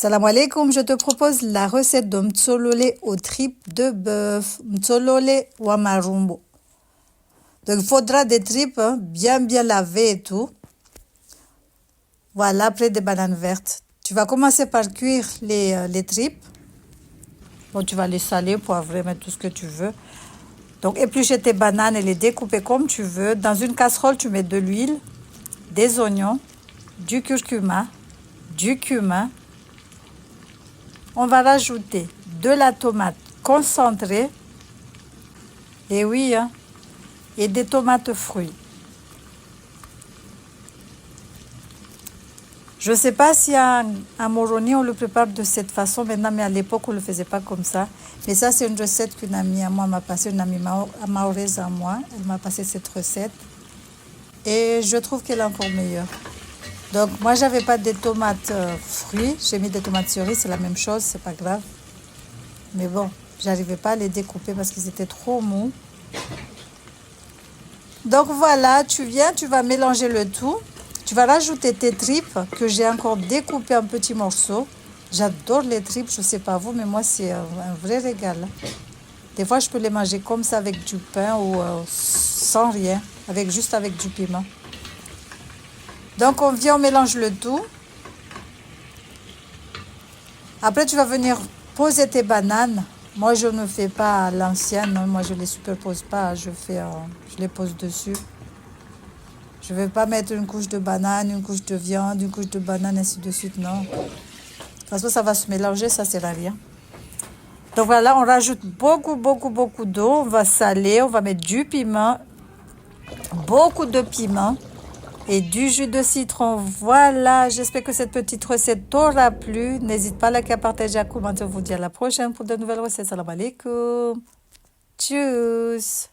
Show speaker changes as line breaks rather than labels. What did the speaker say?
Salam alaikum, je te propose la recette de mtsololé aux tripes de bœuf, mtsololé wa marumbo. Donc il faudra des tripes bien lavées et tout. Voilà, après des bananes vertes. Tu vas commencer par cuire les tripes. Bon, tu vas les saler, poivrer, mettre tout ce que tu veux. Donc éplucher tes bananes et les découper comme tu veux. Dans une casserole, tu mets de l'huile, des oignons, du curcuma, du cumin. On va rajouter de la tomate concentrée, et oui, et des tomates fruits. Je ne sais pas si à Moroni on le prépare de cette façon maintenant, mais à l'époque on ne le faisait pas comme ça. Mais ça c'est une recette qu'une amie à moi m'a passée, une amie mahoraise à moi, elle m'a passé cette recette. Et je trouve qu'elle est encore meilleure. Donc moi j'avais pas des tomates fruits, j'ai mis des tomates cerises, c'est la même chose, c'est pas grave. Mais bon, j'arrivais pas à les découper parce qu'ils étaient trop mous. Donc voilà, tu vas mélanger le tout. Tu vas rajouter tes tripes que j'ai encore découpées en petits morceaux. J'adore les tripes, je sais pas vous, mais moi c'est un vrai régal. Des fois je peux les manger comme ça avec du pain ou sans rien, juste avec du piment. Donc on mélange le tout. Après tu vas venir poser tes bananes. Moi je ne fais pas à l'ancienne, moi je les superpose pas, je les pose dessus. Je ne vais pas mettre une couche de banane, une couche de viande, une couche de banane, ainsi de suite, non. De toute façon ça va se mélanger, ça sert à rien. Donc voilà, on rajoute beaucoup d'eau, on va saler, on va mettre du piment, beaucoup de piment. Et du jus de citron. Voilà, j'espère que cette petite recette t'aura plu. N'hésite pas à liker, à partager, à commenter. On vous dit à la prochaine pour de nouvelles recettes. Salam alaikum. Tchuss.